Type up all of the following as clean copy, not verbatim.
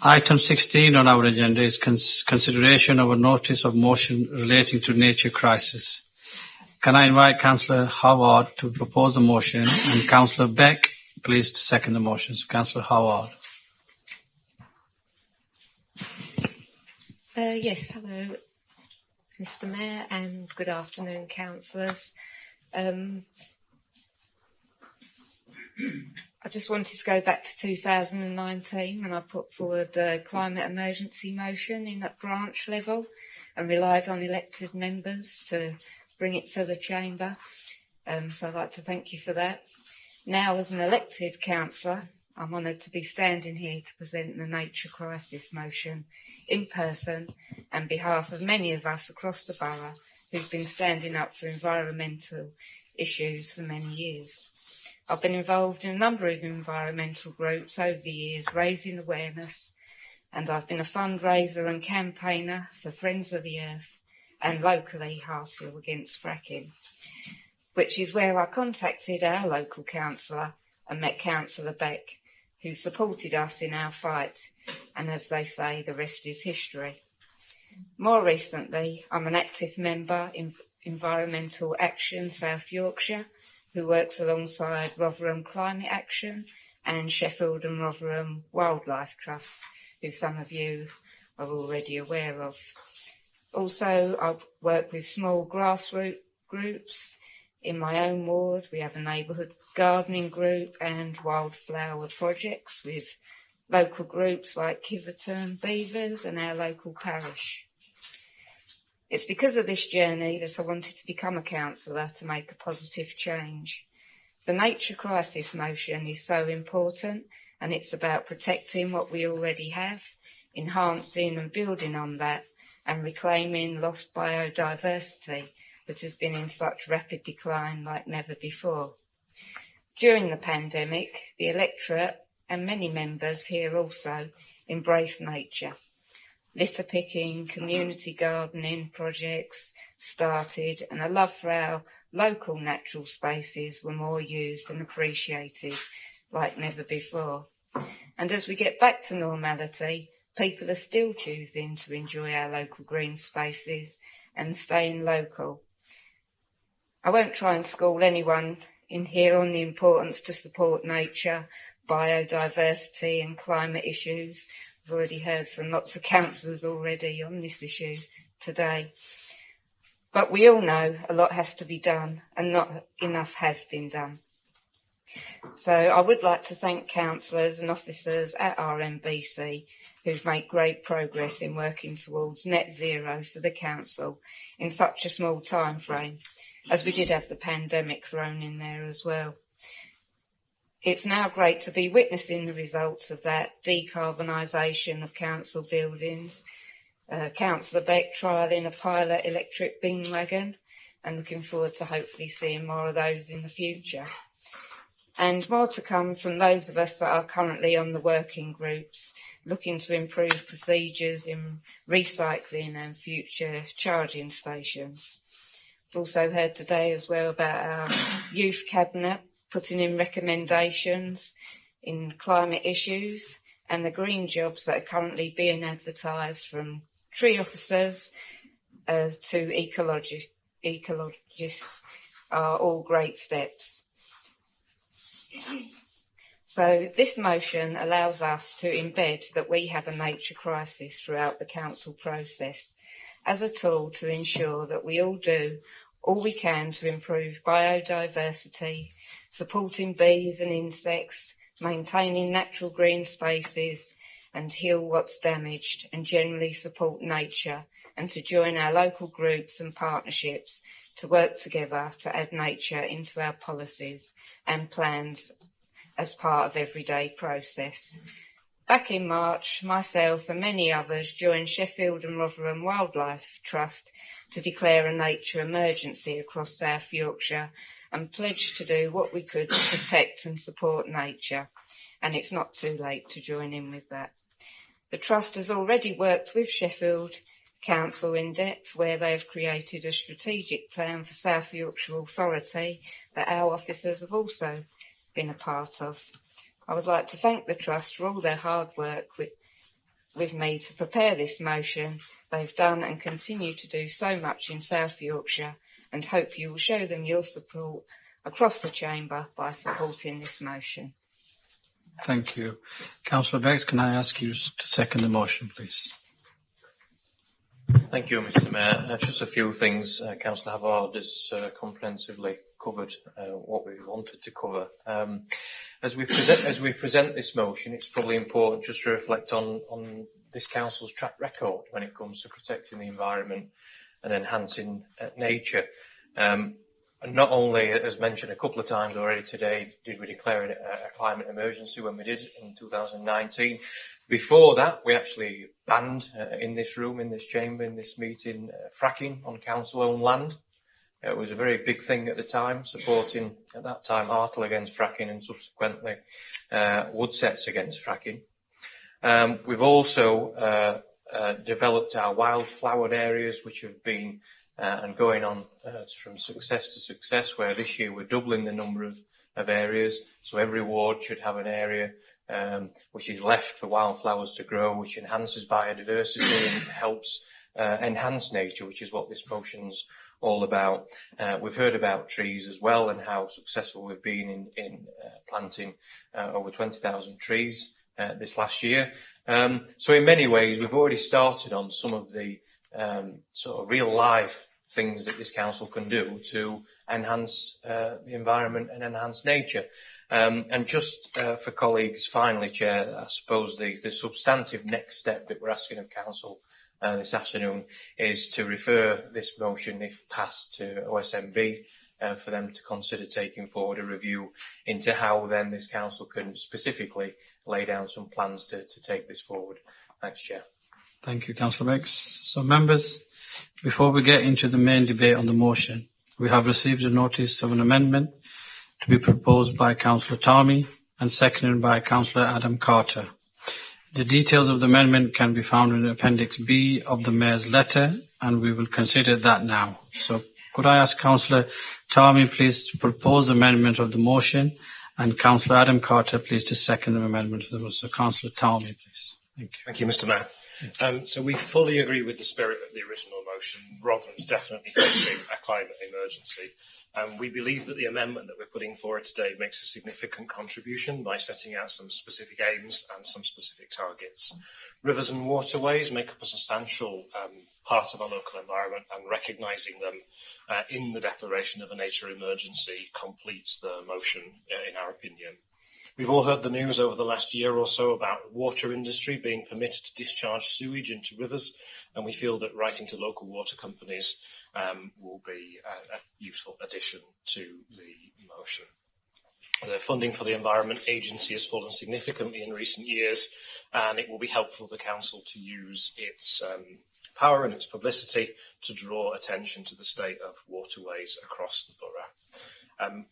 Item 16 on our agenda is consideration of a notice of motion relating to nature crisis. Can I invite Councillor Howard to propose the motion and Councillor Beck, please, to second the motion. So, Councillor Howard. Yes, hello, Mr. Mayor, and good afternoon, councillors. I just wanted to go back to 2019 when I put forward the climate emergency motion in that branch level and relied on elected members to bring it to the chamber. So I'd like to thank you for that. Now, as an elected councillor, I'm honoured to be standing here to present the nature crisis motion in person on behalf of many of us across the borough who've been standing up for environmental issues for many years. I've been involved in a number of environmental groups over the years, raising awareness, and I've been a fundraiser and campaigner for Friends of the Earth and locally Harthill against fracking, which is where I contacted our local councillor and met Councillor Beck, who supported us in our fight, and as they say, the rest is history. More recently, I'm an active member in Environmental Action South Yorkshire, who works alongside Rotherham Climate Action and Sheffield and Rotherham Wildlife Trust, who some of you are already aware of. Also, I work with small grassroots groups. In my own ward, we have a neighbourhood gardening group and wildflower projects with local groups like Kiverton Beavers and our local parish. It's because of this journey that I wanted to become a councillor to make a positive change. The nature crisis motion is so important, and it's about protecting what we already have, enhancing and building on that, and reclaiming lost biodiversity that has been in such rapid decline like never before. During the pandemic, the electorate and many members here also embrace nature. Litter picking, community gardening projects started, and a love for our local natural spaces were more used and appreciated like never before. And as we get back to normality, people are still choosing to enjoy our local green spaces and staying local. I won't try and school anyone in here on the importance to support nature, biodiversity and climate issues. We've already heard from lots of councillors already on this issue today. But we all know a lot has to be done and not enough has been done. So I would like to thank councillors and officers at RMBC who've made great progress in working towards net zero for the council in such a small time frame, as we did have the pandemic thrown in there as well. It's now great to be witnessing the results of that decarbonisation of council buildings. Councillor Beck trialling a pilot electric bin wagon, and looking forward to hopefully seeing more of those in the future. And more to come from those of us that are currently on the working groups, looking to improve procedures in recycling and future charging stations. We've also heard today as well about our youth cabinet putting in recommendations in climate issues, and the green jobs that are currently being advertised from tree officers to ecologists are all great steps. So this motion allows us to embed that we have a nature crisis throughout the council process as a tool to ensure that we all do all we can to improve biodiversity, supporting bees and insects, maintaining natural green spaces and heal what's damaged, and generally support nature, and to join our local groups and partnerships to work together to add nature into our policies and plans as part of everyday process. Back in March, myself and many others joined Sheffield and Rotherham Wildlife Trust to declare a nature emergency across South Yorkshire and pledged to do what we could to protect and support nature. And it's not too late to join in with that. The Trust has already worked with Sheffield Council in depth, where they have created a strategic plan for South Yorkshire Authority that our officers have also been a part of. I would like to thank the Trust for all their hard work with me to prepare this motion. They've done and continue to do so much in South Yorkshire, and hope you will show them your support across the chamber by supporting this motion. Thank you. Councillor Beggs, can I ask you to second the motion, please? Thank you, Mr. Mayor. Just a few things. Councillor Havard has comprehensively covered what we wanted to cover. As we present this motion, it's probably important just to reflect on this council's track record when it comes to protecting the environment and enhancing nature. And not only, as mentioned a couple of times already today, did we declare a climate emergency when we did in 2019. Before that, we actually banned in this room, in this chamber, in this meeting, fracking on council-owned land. It was a very big thing at the time, supporting, at that time, Hartle against fracking and subsequently Woodsets against fracking. We've also developed our wildflowered areas, which have been and going on from success to success, where this year we're doubling the number of areas. So every ward should have an area which is left for wildflowers to grow, which enhances biodiversity and helps enhance nature, which is what this motion's all about. We've heard about trees as well and how successful we've been in planting over 20,000 trees this last year. So in many ways, we've already started on some of the sort of real life things that this council can do to enhance the environment and enhance nature. And just for colleagues, finally, Chair, I suppose the substantive next step that we're asking of council this afternoon is to refer this motion, if passed, to OSMB for them to consider taking forward a review into how then this council can specifically lay down some plans to take this forward. Thanks, Chair. Thank you, Councillor Beggs. So, members, before we get into the main debate on the motion, we have received a notice of an amendment to be proposed by Councillor Tarmy and seconded by Councillor Adam Carter. The details of the amendment can be found in Appendix B of the Mayor's letter, and we will consider that now. So could I ask Councillor Tarmy, please, to propose the amendment of the motion, and Councillor Adam Carter, please, to second the amendment of the motion. So Councillor Tarmy, please. Thank you. Thank you, Mr. Mayor. So we fully agree with the spirit of the original motion. Rotherham's definitely facing a climate emergency. We believe that the amendment that we're putting forward today makes a significant contribution by setting out some specific aims and some specific targets. Rivers and waterways make up a substantial part of our local environment, and recognising them in the declaration of a nature emergency completes the motion, in our opinion. We've all heard the news over the last year or so about the water industry being permitted to discharge sewage into rivers, and we feel that writing to local water companies will be a useful addition to the motion. The funding for the Environment Agency has fallen significantly in recent years, and it will be helpful for the Council to use its power and its publicity to draw attention to the state of waterways across the borough.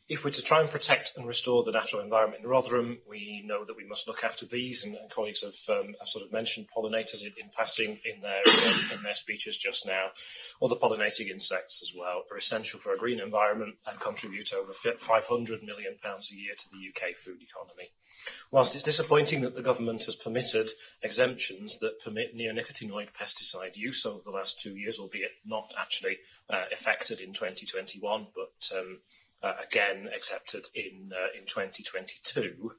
If we're to try and protect and restore the natural environment in Rotherham, we know that we must look after bees, and colleagues have sort of mentioned pollinators in passing in their speeches just now. Other pollinating insects as well are essential for a green environment and contribute over £500 million a year to the UK food economy. Whilst it's disappointing that the government has permitted exemptions that permit neonicotinoid pesticide use over the last 2 years, albeit not actually effected in 2021, but again accepted in 2022.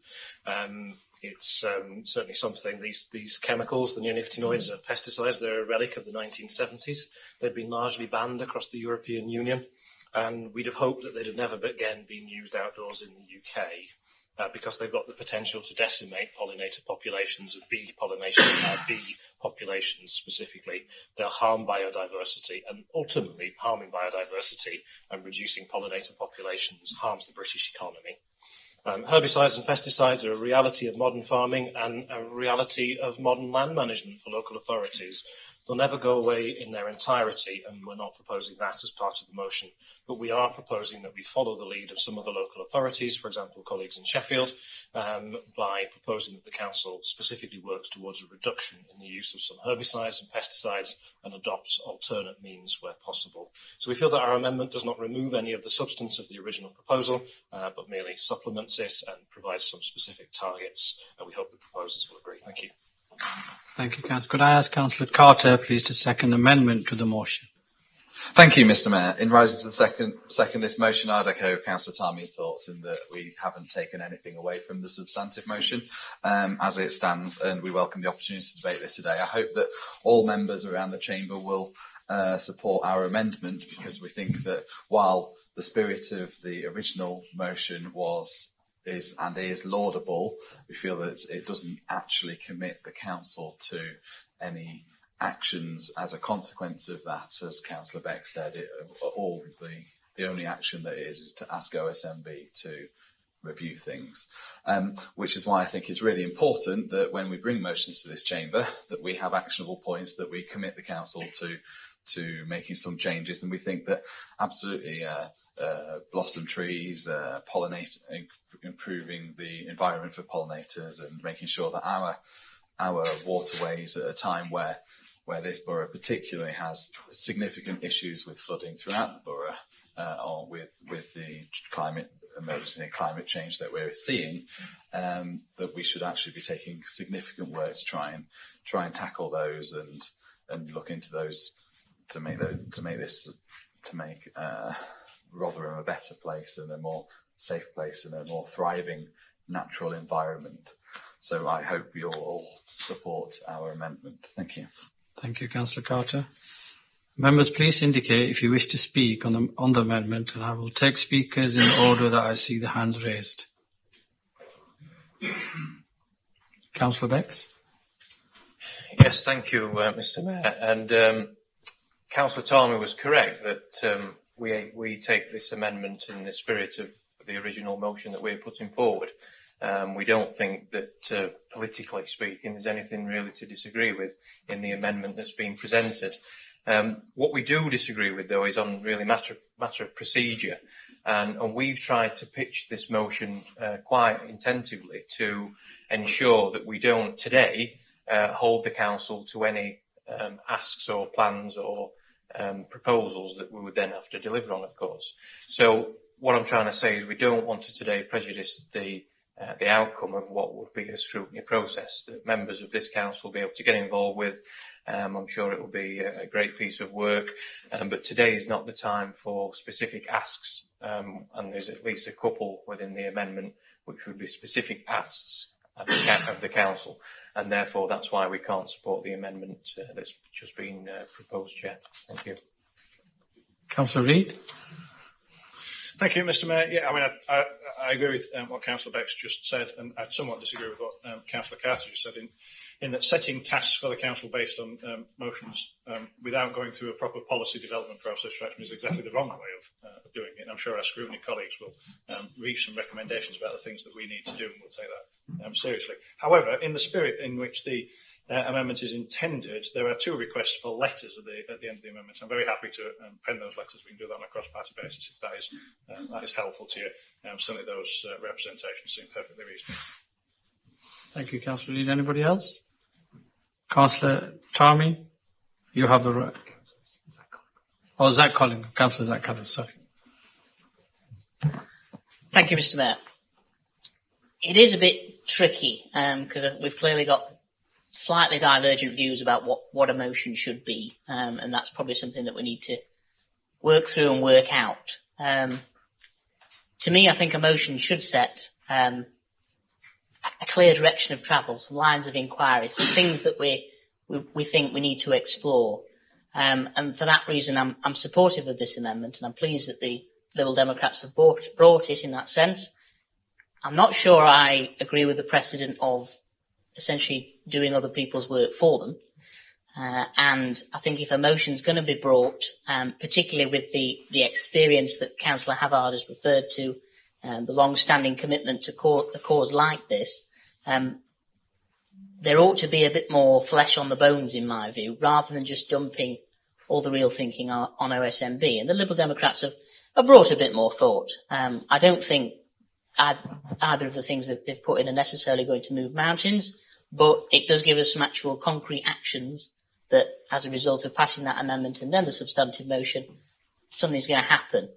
It's certainly something. These chemicals, the neonicotinoids, are pesticides. They're a relic of the 1970s. They've been largely banned across the European Union, and we'd have hoped that they'd have never again been used outdoors in the UK. Because they've got the potential to decimate pollinator populations of bee populations specifically. They'll harm biodiversity, and ultimately harming biodiversity and reducing pollinator populations harms the British economy. Herbicides and pesticides are a reality of modern farming and a reality of modern land management for local authorities. They'll never go away in their entirety, and we're not proposing that as part of the motion. But we are proposing that we follow the lead of some of the local authorities, for example, colleagues in Sheffield, by proposing that the Council specifically works towards a reduction in the use of some herbicides and pesticides and adopts alternate means where possible. So we feel that our amendment does not remove any of the substance of the original proposal, but merely supplements it and provides some specific targets. And we hope the proposers will agree. Thank you. Thank you, Councillor. Could I ask Councillor Carter, please, to second amendment to the motion? Thank you, Mr. Mayor. In rising to the second this motion, I'd echo Councillor Tarmy's thoughts in that we haven't taken anything away from the substantive motion as it stands, and we welcome the opportunity to debate this today. I hope that all members around the chamber will support our amendment, because we think that while the spirit of the original motion is laudable, we feel that it doesn't actually commit the council to any actions as a consequence of that. As Councillor Beck said, the only action that is to ask OSMB to review things, which is why I think it's really important that when we bring motions to this chamber, that we have actionable points, that we commit the council to making some changes. And we think that absolutely blossom trees, improving the environment for pollinators, and making sure that our waterways at a time where this borough particularly has significant issues with flooding throughout the borough, or with the climate emergency and climate change that we're seeing, that we should actually be taking significant work to try and tackle those and look into those to make Rotherham a better place and a more safe place and a more thriving natural environment. So I hope you'll all support our amendment. Thank you. Thank you, Councillor Carter. Members, please indicate if you wish to speak on the amendment, and I will take speakers in the order that I see the hands raised. Councillor Becks. Yes, thank you, Mr. Mayor. And Councillor Tarmy was correct that we take this amendment in the spirit of the original motion that we're putting forward. We don't think that, politically speaking, there's anything really to disagree with in the amendment that's been presented. What we do disagree with, though, is on really matter of procedure. And we've tried to pitch this motion quite intentively to ensure that we don't today hold the council to any asks or plans or proposals that we would then have to deliver on, of course. So what I'm trying to say is we don't want to today prejudice the outcome of what would be a scrutiny process that members of this council will be able to get involved with. I'm sure it will be a great piece of work, but today is not the time for specific asks, and there's at least a couple within the amendment which would be specific asks of the council, and therefore that's why we can't support the amendment that's just been proposed, Chair. Thank you. Councillor Reid. Thank you, Mr. Mayor. Yeah, I mean, I agree with what Councillor Beck's just said, and I somewhat disagree with what Councillor Carter just said in that setting tasks for the council based on motions without going through a proper policy development process strikes me as exactly the wrong way of doing it. And I'm sure our scrutiny colleagues will reach some recommendations about the things that we need to do, and we'll take that seriously. However, in the spirit in which the amendment is intended, there are two requests for letters at the end of the amendment. I'm very happy to pen those letters. We can do that on a cross-party basis if that is helpful to you. Certainly those representations seem perfectly reasonable. Thank you, Councillor Reid. Anybody else? Councillor Tarmy, you have the right. Oh, Zach Collins. Councillor Zach Collins, sorry. Thank you, Mr. Mayor. It is a bit tricky because we've clearly got slightly divergent views about what a motion should be, and that's probably something that we need to work through and work out. To me, I think a motion should set a clear direction of travel, some lines of inquiry, some things that we think we need to explore. And for that reason, I'm supportive of this amendment, and I'm pleased that the Liberal Democrats have brought it in that sense. I'm not sure I agree with the precedent of essentially doing other people's work for them. And I think if a motion's going to be brought, particularly with the experience that Councillor Havard has referred to, the long-standing commitment to a cause like this, there ought to be a bit more flesh on the bones, in my view, rather than just dumping all the real thinking on OSMB. And the Liberal Democrats have brought a bit more thought. I don't think either of the things that they've put in are necessarily going to move mountains, but it does give us some actual concrete actions that, as a result of passing that amendment and then the substantive motion, something's going to happen.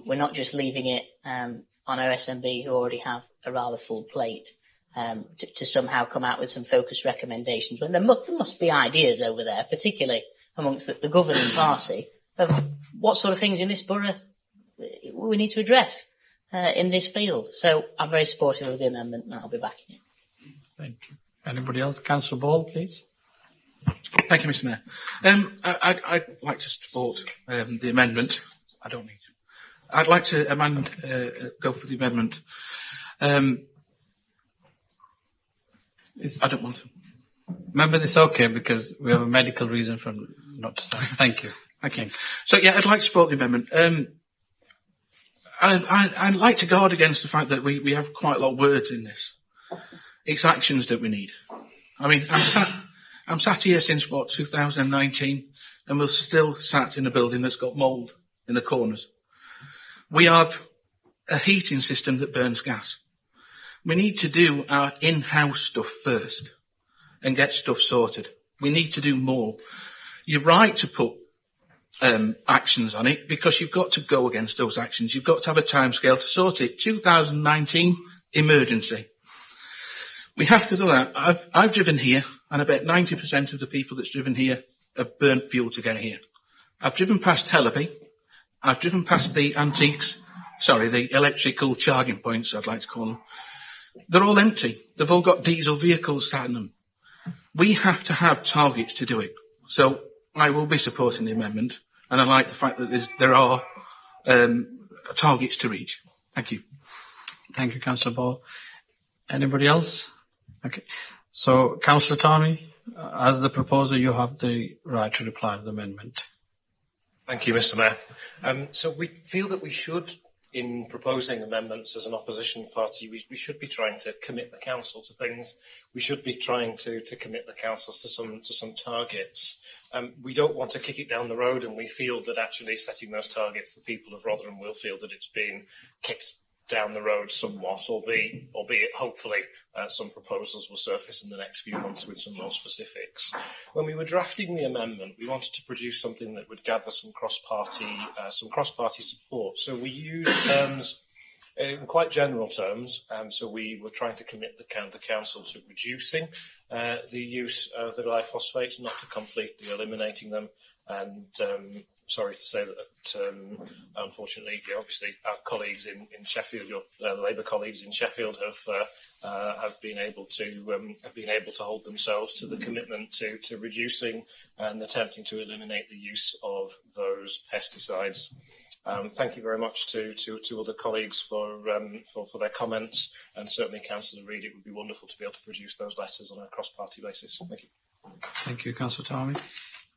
We're not just leaving it on OSMB, who already have a rather full plate. to somehow come out with some focused recommendations. When there must be ideas over there, particularly amongst the governing party, of what sort of things in this borough we need to address in this field. So I'm very supportive of the amendment, and I'll be back. Thank you. Anybody else? Councillor Ball, please. Thank you, Mr. Mayor. I'd like to support the amendment. I don't need to. I'd like to go for the amendment. I don't want to. Members, it's okay because we have a medical reason for not to start. Thank you. Okay. So, yeah, I'd like to support the amendment. I'd like to guard against the fact that we have quite a lot of words in this. It's actions that we need. I mean, I'm sat here since, 2019, and we're still sat in a building that's got mould in the corners. We have a heating system that burns gas. We need to do our in-house stuff first and get stuff sorted. We need to do more. You're right to put actions on it because you've got to go against those actions. You've got to have a timescale to sort it. 2019, emergency. We have to do that. I've driven here, and I bet 90% of the people that's driven here have burnt fuel to get here. I've driven past Hellaby. I've driven past the the electrical charging points, I'd like to call them. They're all empty. They've all got diesel vehicles sat in them. We have to have targets to do it. So I will be supporting the amendment, and I like the fact that there are targets to reach. Thank you. Thank you, Councillor Ball. Anybody else? Okay. So, Councillor Tommy, as the proposer, you have the right to reply to the amendment. Thank you, Mr. Mayor. So we feel that we should, in proposing amendments as an opposition party, we should be trying to commit the council to things. We should be trying to commit the council to some targets. We don't want to kick it down the road, and we feel that actually setting those targets, the people of Rotherham will feel that it's been kicked down the road somewhat, albeit hopefully some proposals will surface in the next few months with some more specifics. When we were drafting the amendment, we wanted to produce something that would gather some cross-party support. So we used terms in quite general terms. So we were trying to commit the council to reducing the use of the glyphosates, not to completely eliminating them, and sorry to say that, unfortunately, obviously, our colleagues in Sheffield, the Labour colleagues in Sheffield, have been able to hold themselves to the commitment to reducing and attempting to eliminate the use of those pesticides. Thank you very much to other colleagues for their comments, and certainly, Councillor Reid, it would be wonderful to be able to produce those letters on a cross-party basis. Thank you. Thank you, Councillor Tommy.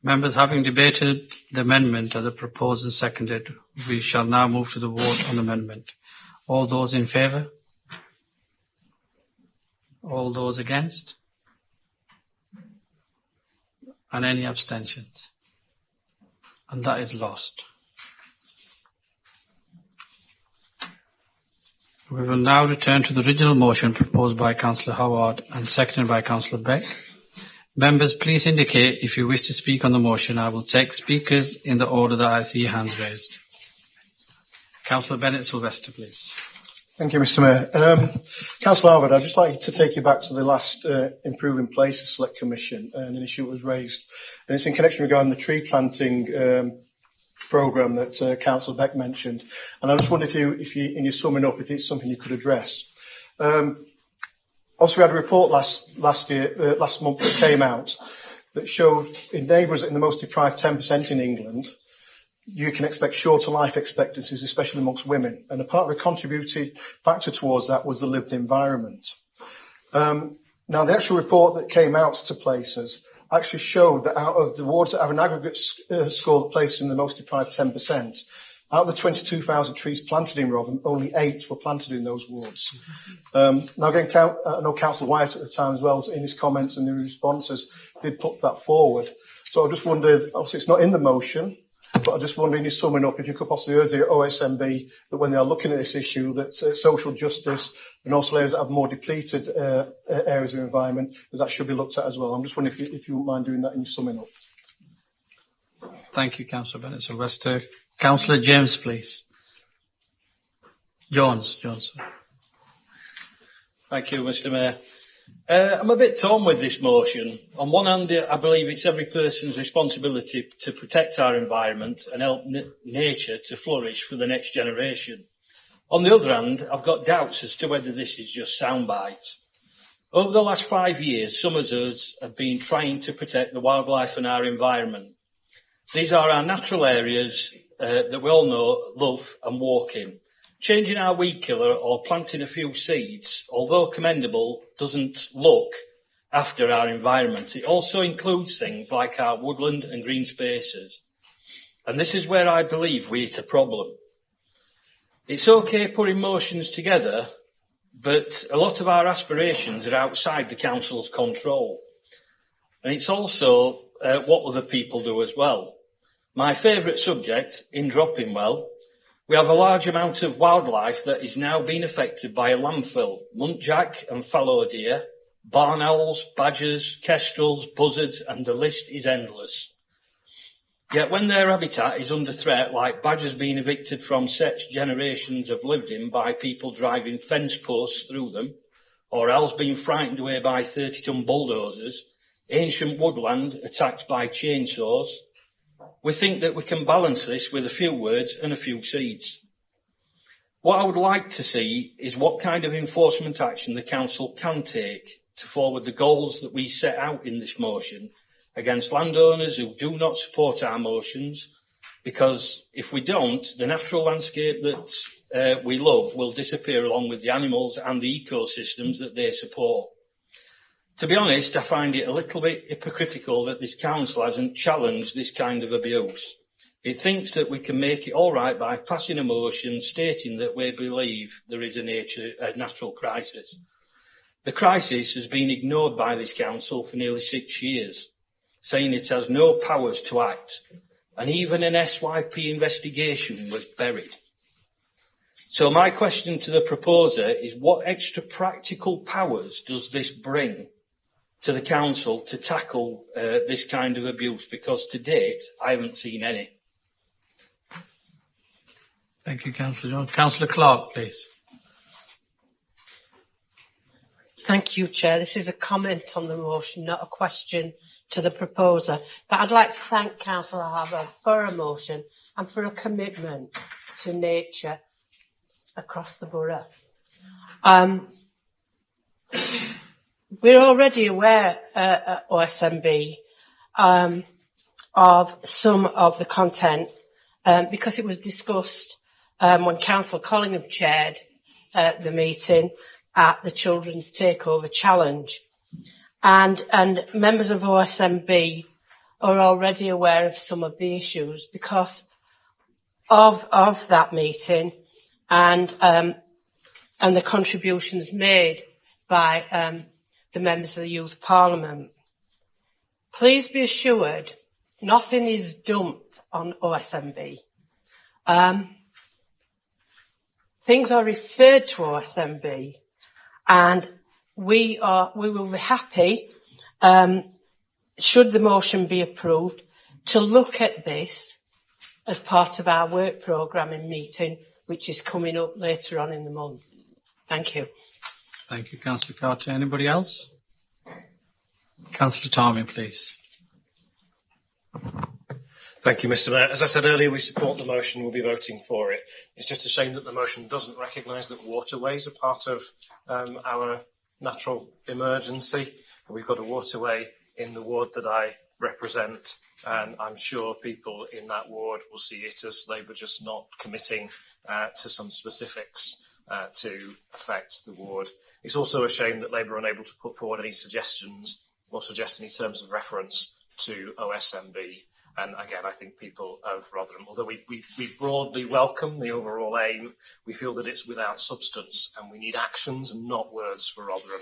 Members, having debated the amendment as a proposed and seconded, we shall now move to the vote on the amendment. All those in favour? All those against? And any abstentions? And that is lost. We will now return to the original motion proposed by Councillor Howard and seconded by Councillor Beck. Members, please indicate if you wish to speak on the motion. I will take speakers in the order that I see hands raised. Councillor Bennett-Sylvester, please. Thank you, Mr. Mayor. Councillor Harvard, I'd just like to take you back to the last Improving Places Select Commission and an issue that was raised. And it's in connection regarding the tree planting programme that Councillor Beck mentioned. And I just wonder if you, in your summing up, if it's something you could address. Also, we had a report last month that came out that showed in neighbours in the most deprived 10% in England, you can expect shorter life expectancies, especially amongst women. And a part of a contributing factor towards that was the lived environment. Now, the actual report that came out to places actually showed that out of the wards that have an aggregate score that places in the most deprived 10%, out of the 22,000 trees planted in Rotherham, only 8 were planted in those wards. Now, again, I know Councillor Wyatt at the time as well, in his comments and the responses, did put that forward. So I just wondered, obviously it's not in the motion, but I just wondered in your summing up, if you could possibly urge the OSMB that when they are looking at this issue, that social justice and also areas that have more depleted areas of environment, that should be looked at as well. I'm just wondering if you wouldn't mind doing that in your summing up. Thank you, Councillor Bennett-Sylvester. Councillor James, please. Jones. Thank you, Mr. Mayor. I'm a bit torn with this motion. On one hand, I believe it's every person's responsibility to protect our environment and help nature to flourish for the next generation. On the other hand, I've got doubts as to whether this is just sound bites. Over the last 5 years, some of us have been trying to protect the wildlife and our environment. These are our natural areas that we all know, love and walk in. Changing our weed killer or planting a few seeds, although commendable, doesn't look after our environment. It also includes things like our woodland and green spaces. And this is where I believe we hit a problem. It's okay putting motions together, but a lot of our aspirations are outside the council's control. And it's also what other people do as well. My favourite subject, in Dropping Well, we have a large amount of wildlife that is now being affected by a landfill. Muntjac and fallow deer, barn owls, badgers, kestrels, buzzards, and the list is endless. Yet when their habitat is under threat, like badgers being evicted from sets generations have lived in by people driving fence posts through them, or owls being frightened away by 30-ton bulldozers, ancient woodland attacked by chainsaws, we think that we can balance this with a few words and a few seeds. What I would like to see is what kind of enforcement action the council can take to forward the goals that we set out in this motion against landowners who do not support our motions, because if we don't, the natural landscape that we love will disappear along with the animals and the ecosystems that they support. To be honest, I find it a little bit hypocritical that this council hasn't challenged this kind of abuse. It thinks that we can make it all right by passing a motion stating that we believe there is a natural crisis. The crisis has been ignored by this council for nearly 6 years, saying it has no powers to act, and even an SYP investigation was buried. So my question to the proposer is, what extra practical powers does this bring to the council to tackle this kind of abuse? Because to date, I haven't seen any. Thank you, Councillor Jones. Councillor Clark, please. Thank you, Chair. This is a comment on the motion, not a question to the proposer. But I'd like to thank Councillor Harbour for a motion and for a commitment to nature across the borough. We're already aware at OSMB of some of the content because it was discussed when Councillor Collingham chaired the meeting at the Children's Takeover Challenge. And members of OSMB are already aware of some of the issues because of that meeting and the contributions made by the members of the Youth Parliament. Please be assured, nothing is dumped on OSMB. Things are referred to OSMB, and we will be happy, should the motion be approved, to look at this as part of our work programming meeting, which is coming up later on in the month. Thank you. Thank you, Councillor Carter. Anybody else? Councillor Tarmy, please. Thank you, Mr. Mayor. As I said earlier, we support the motion. We'll be voting for it. It's just a shame that the motion doesn't recognise that waterways are part of our natural emergency. We've got a waterway in the ward that I represent, and I'm sure people in that ward will see it as Labour just not committing to some specifics to affect the ward. It's also a shame that Labour are unable to put forward any suggestions or suggest any terms of reference to OSMB. And again, I think people of Rotherham, although we broadly welcome the overall aim, we feel that it's without substance and we need actions and not words for Rotherham.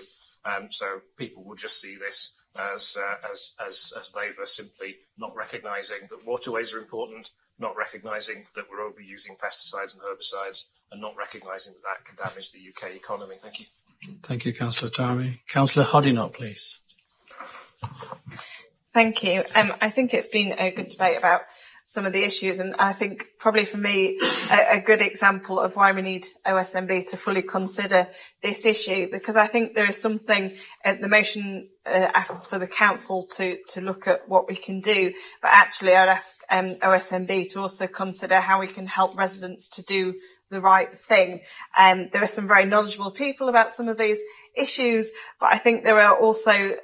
So people will just see this as Labour simply not recognising that waterways are important, not recognising that we're overusing pesticides and herbicides, and not recognising that that can damage the UK economy. Thank you. Thank you, Councillor Tarmy. Councillor Hoddinott, please. Thank you. I think it's been a good debate about some of the issues. And I think probably for me, a good example of why we need OSMB to fully consider this issue, because I think there is something, the motion asks for the council to look at what we can do, but actually I'd ask OSMB to also consider how we can help residents to do the right thing. There are some very knowledgeable people about some of these issues, but I think there are also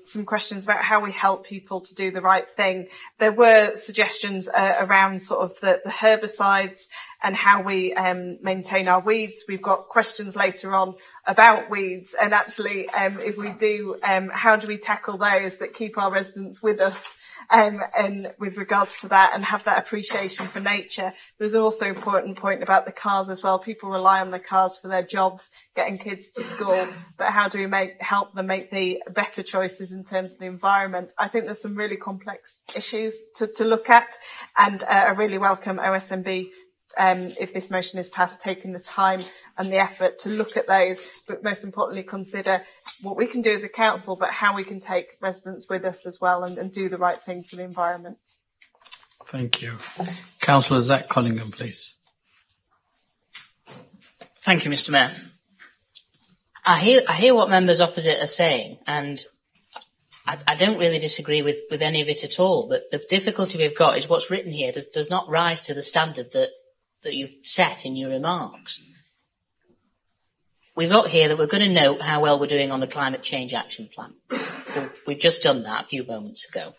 some questions about how we help people to do the right thing. There were suggestions around sort of the herbicides and how we maintain our weeds. We've got questions later on about weeds, and actually if we do, how do we tackle those that keep our residents with us? And with regards to that, and have that appreciation for nature. There's also an important point about the cars as well. People rely on the cars for their jobs, getting kids to school, but how do we help them make the better choices in terms of the environment? I think there's some really complex issues to look at, and I really welcome OSMB, if this motion is passed, taking the time and the effort to look at those, but most importantly consider what we can do as a council, but how we can take residents with us as well and do the right thing for the environment. Thank you. Councillor Zach Collingham, please. Thank you, Mr. Mayor. I hear what members opposite are saying, and I don't really disagree with any of it at all, but the difficulty we've got is what's written here does not rise to the standard that you've set in your remarks. We've got here that we're going to note how well we're doing on the climate change action plan. We've just done that a few moments ago.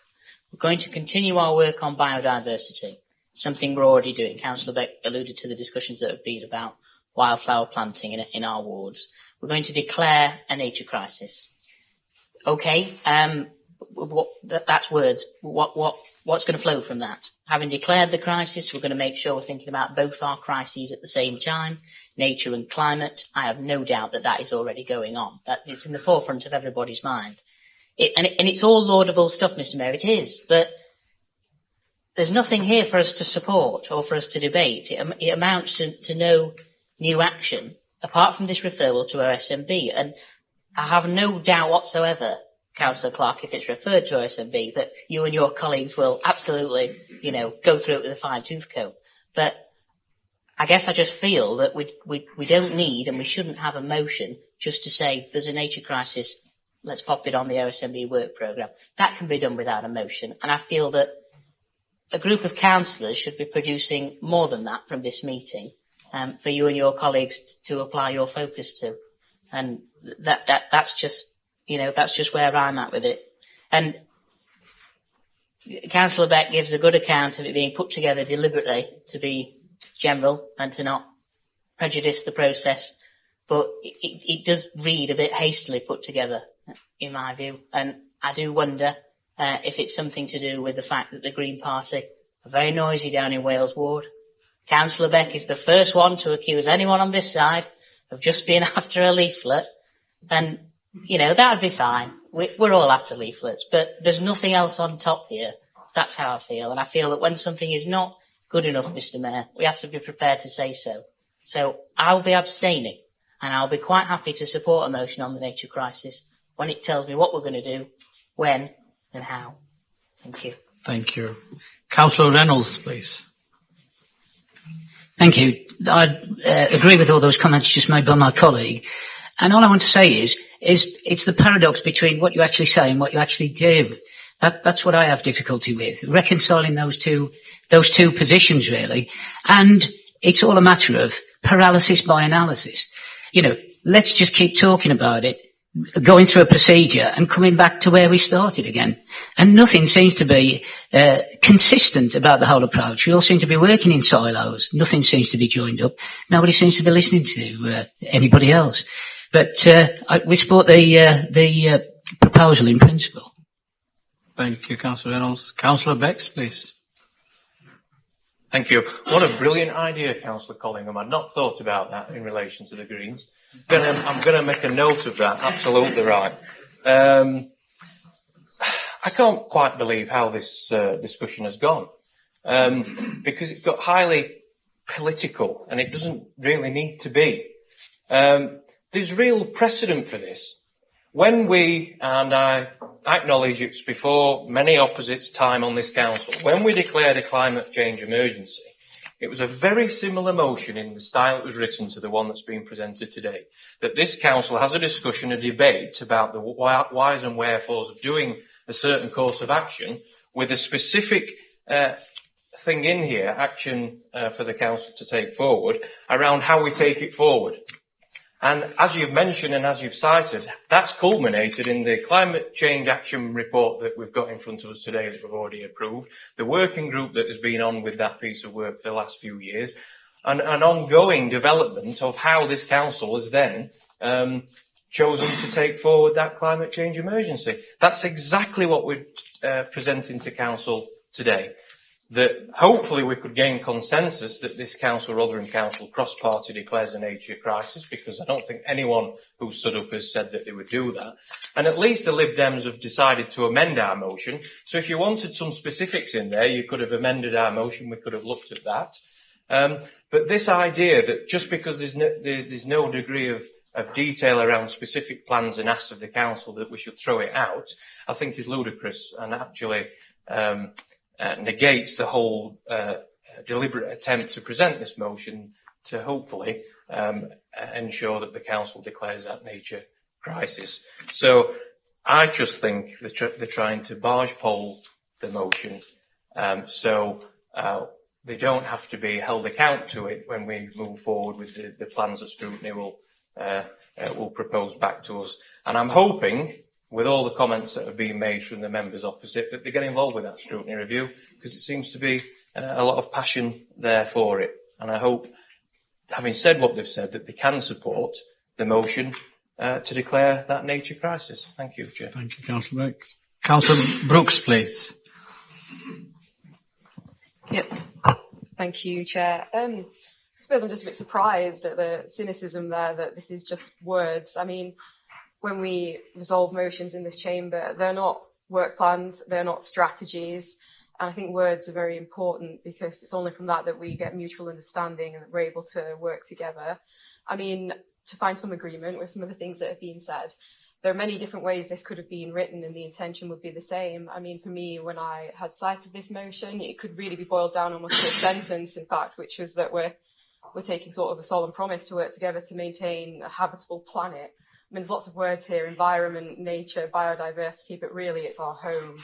We're going to continue our work on biodiversity, something we're already doing. Councillor Beck alluded to the discussions that have been about wildflower planting in our wards. We're going to declare a nature crisis. Okay, that's words. What's going to flow from that? Having declared the crisis, we're going to make sure we're thinking about both our crises at the same time, nature and climate. I have no doubt that is already going on. That is in the forefront of everybody's mind. And it's all laudable stuff, Mr. Mayor, it is, but there's nothing here for us to support or for us to debate. It amounts to no new action apart from this referral to OSMB. And I have no doubt whatsoever, Councillor Clark, if it's referred to OSMB, that you and your colleagues will absolutely, go through it with a fine-tooth comb. But I guess I just feel that we don't need and we shouldn't have a motion just to say there's a nature crisis, let's pop it on the OSMB work programme. That can be done without a motion. And I feel that a group of councillors should be producing more than that from this meeting for you and your colleagues to apply your focus to. And that's just where I'm at with it. And Councillor Beck gives a good account of it being put together deliberately to be general and to not prejudice the process. But it does read a bit hastily put together, in my view. And I do wonder if it's something to do with the fact that the Green Party are very noisy down in Wales Ward. Councillor Beck is the first one to accuse anyone on this side of just being after a leaflet. And, that'd be fine. We're all after leaflets, but there's nothing else on top here. That's how I feel. And I feel that when something is not good enough, Mr. Mayor, we have to be prepared to say so. So I'll be abstaining, and I'll be quite happy to support a motion on the nature crisis when it tells me what we're going to do, when and how. Thank you. Thank you. Councillor Reynolds, please. Thank you. I agree with all those comments just made by my colleague. And all I want to say is it's the paradox between what you actually say and what you actually do. That's what I have difficulty with, reconciling those two positions, really. And it's all a matter of paralysis by analysis. Let's just keep talking about it, going through a procedure and coming back to where we started again. And nothing seems to be consistent about the whole approach. We all seem to be working in silos. Nothing seems to be joined up. Nobody seems to be listening to anybody else. But we support the proposal in principle. Thank you, Councillor Reynolds. Councillor Becks, please. Thank you. What a brilliant idea, Councillor Collingham. I'd not thought about that in relation to the Greens. I'm going to make a note of that. Absolutely right. I can't quite believe how this discussion has gone, because it got highly political, and it doesn't really need to be. There's real precedent for this. When we, and I acknowledge it's before many opposites time on this council, when we declared a climate change emergency, it was a very similar motion in the style it was written to the one that's being presented today. That this council has a discussion, a debate about the whys and wherefores of doing a certain course of action with a specific thing in here, action for the council to take forward, around how we take it forward. And as you've mentioned and as you've cited, that's culminated in the climate change action report that we've got in front of us today that we've already approved, the working group that has been on with that piece of work for the last few years, and an ongoing development of how this council has then chosen to take forward that climate change emergency. That's exactly what we're presenting to council today. That hopefully we could gain consensus that this council, Rotherham Council, cross-party declares a nature crisis, because I don't think anyone who stood up has said that they would do that. And at least the Lib Dems have decided to amend our motion. So if you wanted some specifics in there, you could have amended our motion. We could have looked at that. But this idea that just because there's no degree of detail around specific plans and asks of the council that we should throw it out, I think is ludicrous and actually negates the whole deliberate attempt to present this motion to hopefully ensure that the council declares that nature crisis. So I just think they're trying to barge pole the motion so they don't have to be held account to it when we move forward with the plans that scrutiny will propose back to us. And I'm hoping, with all the comments that have been made from the members opposite, that they get involved with that scrutiny review, because it seems to be a lot of passion there for it. And I hope, having said what they've said, that they can support the motion to declare that nature crisis. Thank you, Chair. Thank you, Councillor Brooks. Councillor Brooks, please. Yep. Thank you, Chair. I suppose I'm just a bit surprised at the cynicism there, that this is just words. I mean, when we resolve motions in this chamber, they're not work plans, they're not strategies. And I think words are very important, because it's only from that we get mutual understanding and that we're able to work together. I mean, to find some agreement with some of the things that have been said, there are many different ways this could have been written and the intention would be the same. I mean, for me, when I had sight of this motion, it could really be boiled down almost to a sentence, in fact, which was that we're taking sort of a solemn promise to work together to maintain a habitable planet. I mean, there's lots of words here: environment, nature, biodiversity, but really it's our home,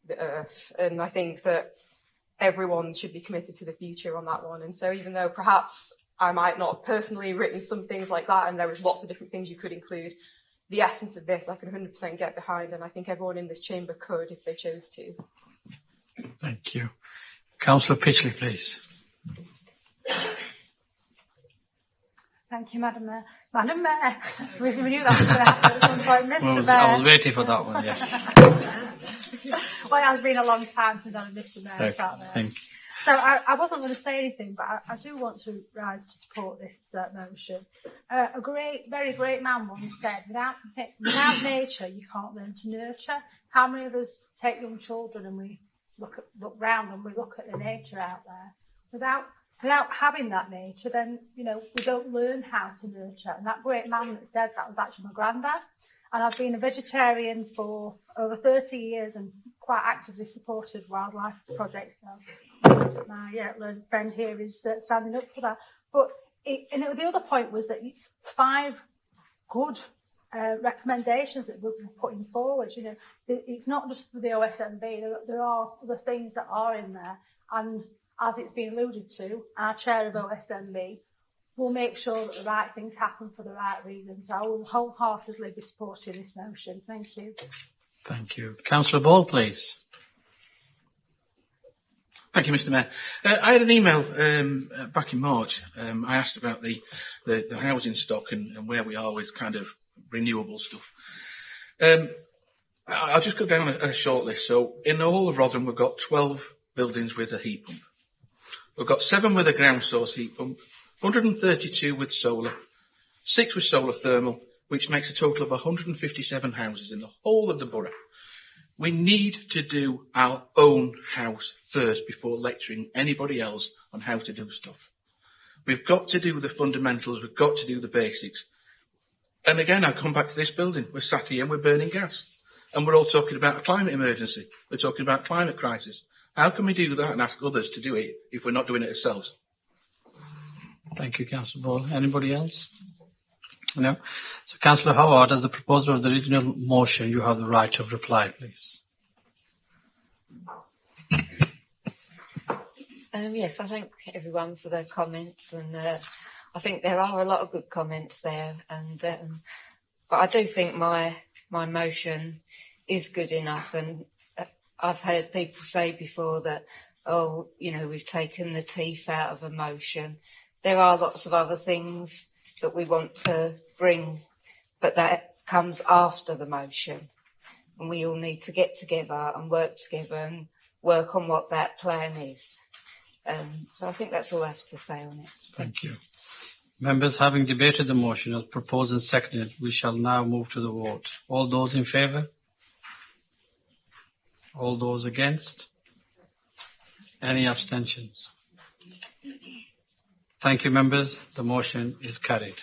the earth. And I think that everyone should be committed to the future on that one. And so even though perhaps I might not have personally written some things like that, and there was lots of different things you could include, the essence of this I can 100% get behind, and I think everyone in this chamber could if they chose to. Thank you. Councillor Pitchley, please. Thank you, Madam Mayor. Madam Mayor, we knew that was going to happen at some point. Mr. Mayor. I was waiting for that one, yes. Well, it has been a long time since I've Mr. Mayor sat there. Thank you. So I wasn't going to say anything, but I do want to rise to support this motion. A very great man once said, without nature, you can't learn to nurture. How many of us take young children and we look round and we look at the nature out there? Without having that nature, then, we don't learn how to nurture. And that great man that said that was actually my granddad. And I've been a vegetarian for over 30 years and quite actively supported wildlife projects. So my learned friend here is standing up for that. But the other point was that it's 5 good recommendations that we're putting forward. It's not just for the OSMB. There are other things that are in there. And as it's been alluded to, our chair of OSMB will make sure that the right things happen for the right reasons. So I will wholeheartedly be supporting this motion. Thank you. Thank you. Councillor Ball, please. Thank you, Mr. Mayor. I had an email back in March. I asked about the housing stock and where we are with kind of renewable stuff. I'll just go down a short list. So in the whole of Rotherham, we've got 12 buildings with a heat pump. We've got 7 with a ground source heat pump, 132 with solar, 6 with solar thermal, which makes a total of 157 houses in the whole of the borough. We need to do our own house first before lecturing anybody else on how to do stuff. We've got to do the fundamentals. We've got to do the basics. And again, I come back to this building. We're sat here and we're burning gas. And we're all talking about a climate emergency. We're talking about climate crisis. How can we do that and ask others to do it if we're not doing it ourselves? Thank you, Councillor Ball. Anybody else? No. So, Councillor Howard, as the proposer of the original motion, you have the right of reply, please. Yes, I thank everyone for their comments, and I think there are a lot of good comments there. And but I do think my motion is good enough, and I've heard people say before that, oh, you know, we've taken the teeth out of a motion. There are lots of other things that we want to bring, but that comes after the motion, and we all need to get together and work on what that plan is. So I think that's all I have to say on it. Thank you. Members, having debated the motion as proposed and seconded, we shall now move to the vote. All those in favour? All those against? Any abstentions? Thank you, members. The motion is carried.